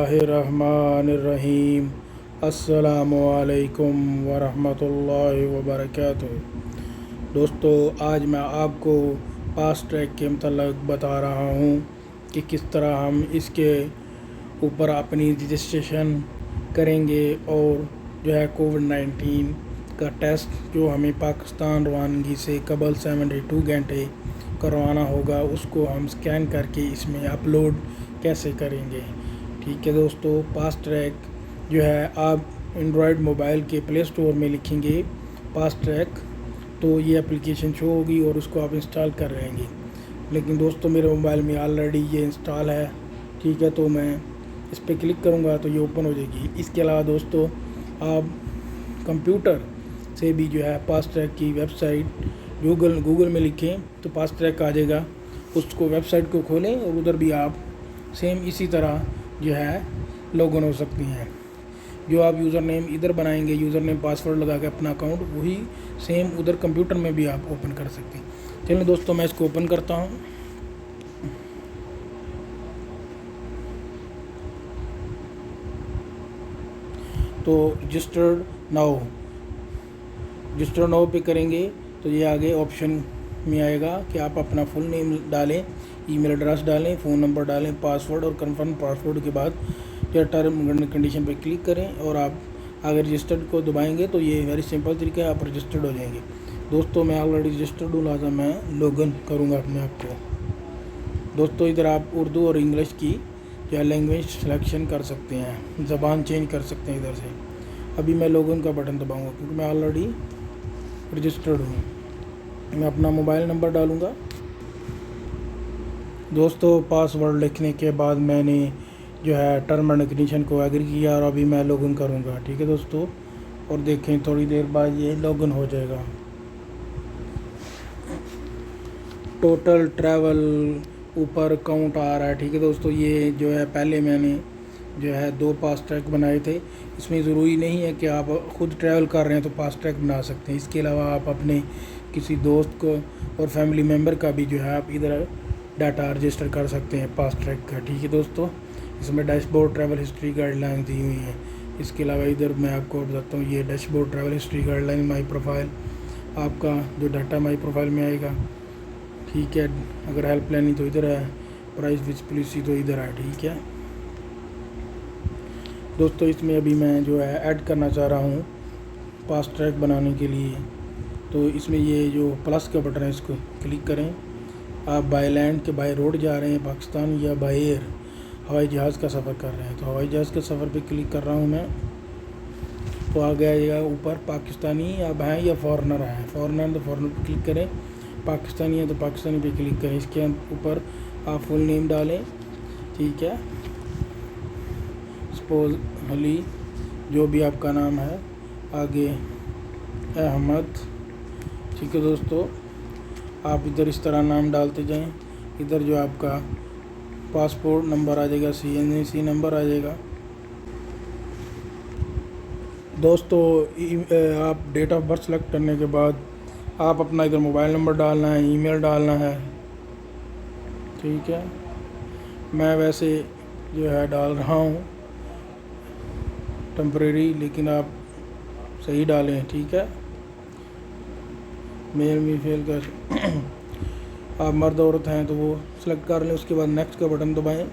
रहमानिर्रहीम। अस्सलामुअलैकुम वरहमतुल्लाहि वबरकातुहू। दोस्तों, आज मैं आपको फास्ट ट्रैक के मतलब बता रहा हूँ कि किस तरह हम इसके ऊपर अपनी रजिस्ट्रेशन करेंगे और जो है कोविड-19 का टेस्ट जो हमें पाकिस्तान रवानगी से कबल 72 घंटे करवाना होगा, उसको हम स्कैन करके इसमें अपलोड कैसे करेंगे। ठीक है दोस्तों, फास्ट ट्रैक जो है आप एंड्रॉयड मोबाइल के प्ले स्टोर में लिखेंगे फास्ट ट्रैक, तो ये एप्लीकेशन शो होगी और उसको आप इंस्टॉल कर रहेंगे। लेकिन दोस्तों, मेरे मोबाइल में ऑलरेडी ये इंस्टॉल है। ठीक है, तो मैं इस पर क्लिक करूँगा तो ये ओपन हो जाएगी। इसके अलावा दोस्तों, आप कंप्यूटर से भी जो है फास्ट ट्रैक की वेबसाइट गूगल में लिखें तो फास्ट ट्रैक आ जाएगा। उसको वेबसाइट को खोलें और उधर भी आप सेम इसी तरह जो है लॉगिन हो सकती हैं। जो आप यूज़र नेम इधर बनाएंगे, यूज़र नेम पासवर्ड लगा के अपना अकाउंट, वही सेम उधर कंप्यूटर में भी आप ओपन कर सकते हैं। चलिए दोस्तों, मैं इसको ओपन करता हूँ। तो रजिस्टर नाउ पे करेंगे तो ये आगे ऑप्शन में आएगा कि आप अपना फुल नेम डालें, ईमेल एड्रेस डालें, फ़ोन नंबर डालें, पासवर्ड और कंफर्म पासवर्ड के बाद जो टर्म एंड कंडीशन पे क्लिक करें और आप अगर रजिस्टर्ड को दबाएंगे तो ये वेरी सिंपल तरीका है, आप रजिस्टर्ड हो जाएंगे। दोस्तों, मैं ऑलरेडी रजिस्टर्ड हूँ, लिहाजा मैं लॉगिन करूँगा अपने आप को। दोस्तों, इधर आप उर्दू और इंग्लिश की या लैंग्वेज सिलेक्शन कर सकते हैं, ज़बान चेंज कर सकते हैं इधर से। अभी मैं लॉगिन का बटन दबाऊँगा क्योंकि मैं ऑलरेडी रजिस्टर्ड हूँ। मैं अपना मोबाइल नंबर डालूँगा। दोस्तों, पासवर्ड लिखने के बाद मैंने जो है टर्म एंड कंडीशन को एग्री किया और अभी मैं लॉगिन करूँगा। ठीक है दोस्तों, और देखें थोड़ी देर बाद ये लॉगिन हो जाएगा। टोटल ट्रैवल ऊपर काउंट आ रहा है। ठीक है दोस्तों, ये जो है पहले मैंने जो है 2 फास्ट ट्रैक बनाए थे। इसमें ज़रूरी नहीं है कि आप खुद ट्रैवल कर रहे हैं तो फास्ट ट्रैक बना सकते हैं। इसके अलावा आप अपने किसी दोस्त को और फैमिली मेम्बर का भी जो है आप इधर डाटा रजिस्टर कर सकते हैं फास्ट ट्रैक का। ठीक है दोस्तों, इसमें डैशबोर्ड ट्रैवल हिस्ट्री गाइडलाइन दी हुई हैं। इसके अलावा इधर मैं आपको बताता हूँ, ये dashboard travel history guideline my profile, आपका जो डाटा माई प्रोफाइल में आएगा। ठीक है, अगर हेल्प लेनी तो इधर है, प्राइस विच पॉलिसी तो इधर है। ठीक है दोस्तों, इसमें अभी मैं जो है ऐड करना चाह रहा हूँ फास्ट ट्रैक बनाने के लिए। तो इसमें ये जो प्लस का बटन है इसको क्लिक करें। आप बाय लैंड के बाय रोड जा रहे हैं पाकिस्तान या बाय एयर हवाई जहाज़ का सफ़र कर रहे हैं, तो हवाई जहाज़ के सफ़र पे क्लिक कर रहा हूँ मैं। तो आ गया ये ऊपर पाकिस्तानी अब हैं या फॉरेनर हैं। फॉरेनर तो फॉरेनर पे क्लिक करें, पाकिस्तानी है तो पाकिस्तानी पे क्लिक करें। इसके ऊपर आप फुल नेम डालें। ठीक है, सपोज अली, जो भी आपका नाम है, आगे अहमद। ठीक है दोस्तों, आप इधर इस तरह नाम डालते जाएं। इधर जो आपका पासपोर्ट नंबर आ जाएगा, CNC नंबर आ जाएगा। दोस्तों, आप डेट ऑफ बर्थ सेलेक्ट करने के बाद आप अपना इधर मोबाइल नंबर डालना है, ईमेल डालना है। ठीक है, मैं वैसे जो है डाल रहा हूँ टेम्परेरी, लेकिन आप सही डालें। ठीक है, मेल फीमेल का आप मर्द औरत हैं तो वो सिलेक्ट कर लें। उसके बाद नेक्स्ट का बटन दबाएं।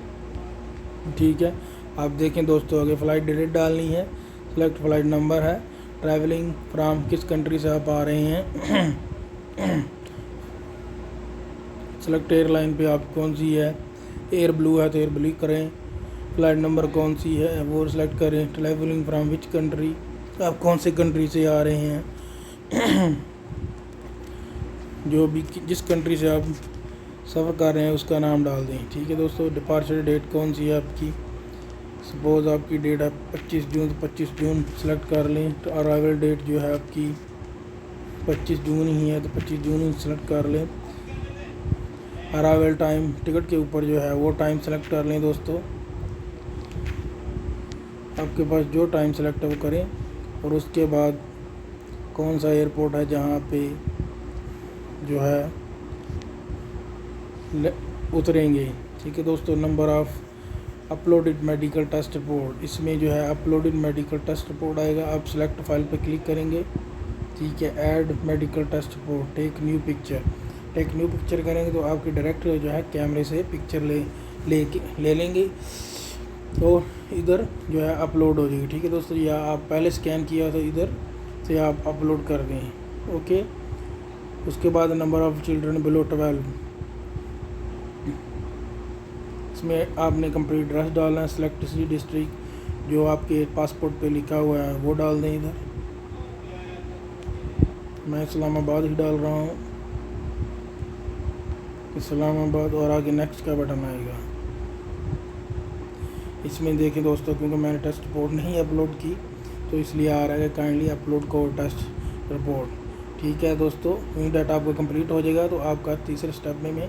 ठीक है, आप देखें दोस्तों, आगे फ़्लाइट डेट डालनी है, सिलेक्ट फ़्लाइट नंबर है, ट्रैवलिंग फ्राम किस कंट्री से आप आ रहे हैं, सिलेक्ट एयरलाइन पे आप कौन सी है, एयर ब्लू है तो एयर ब्लू करें, फ़्लाइट नंबर कौन सी है वो सिलेक्ट करें, ट्रैवलिंग फ्राम विच कंट्री, आप कौन से कंट्री से आ रहे हैं, जो भी जिस कंट्री से आप सफ़र कर रहे हैं उसका नाम डाल दें। ठीक है दोस्तों, डिपार्चर डेट कौन सी है आपकी, सपोज़ आपकी डेट है 25 जून तो 25 जून सेलेक्ट कर लें। तो अराइवल डेट जो है आपकी 25 जून ही है तो 25 जून ही सेलेक्ट कर लें। अराइवल टाइम टिकट के ऊपर जो है वो टाइम सेलेक्ट कर लें। दोस्तों, आपके पास जो टाइम सेलेक्ट है वो करें और उसके बाद कौन सा एयरपोर्ट है जहाँ पे जो है उतरेंगे। ठीक है दोस्तों, number of uploaded medical test report, इसमें जो है अपलोडेड मेडिकल टेस्ट रिपोर्ट आएगा। आप सेलेक्ट फाइल पर क्लिक करेंगे, ठीक है। Add medical test report, take new picture करेंगे तो आपके डायरेक्ट जो है कैमरे से पिक्चर ले लेंगे तो इधर जो है अपलोड हो जाएगी, ठीक है दोस्तों। या आप पहले स्कैन किया तो इधर से आप अपलोड कर दें, ओके। उसके बाद नंबर ऑफ़ चिल्ड्रन बिलो 12, इसमें आपने कंप्लीट एड्रेस डालना है। सेलेक्ट सी डिस्ट्रिक्ट, जो आपके पासपोर्ट पे लिखा हुआ है वो डाल दें इधर। मैं इस्लामाबाद ही डाल रहा हूँ, इस्लामाबाद, और आगे नेक्स्ट का बटन आएगा। इसमें देखें दोस्तों, क्योंकि मैंने टेस्ट रिपोर्ट नहीं अपलोड की तो इसलिए आ रहा है काइंडली अपलोड को टेस्ट रिपोर्ट, ठीक है दोस्तों। वही डाटा आपका कंप्लीट हो जाएगा तो आपका तीसरे स्टेप में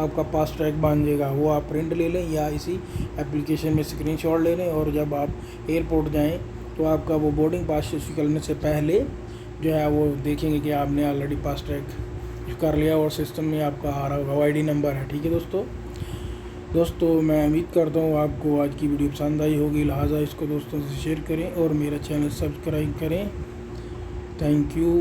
आपका पास ट्रैक बन जाएगा। वो आप प्रिंट ले लें या इसी एप्लीकेशन में स्क्रीनशॉट ले लें, और जब आप एयरपोर्ट जाएं तो आपका वो बोर्डिंग पास इशू करने से पहले जो है वो देखेंगे कि आपने ऑलरेडी पास ट्रैक कर लिया और सिस्टम में आपका आ रहा होगा ID नंबर है, ठीक है दोस्तों। मैं उम्मीद करता हूँ आपको आज की वीडियो पसंद आई होगी, लिहाजा इसको दोस्तों से शेयर करें और मेरा चैनल सब्सक्राइब करें। Thank you.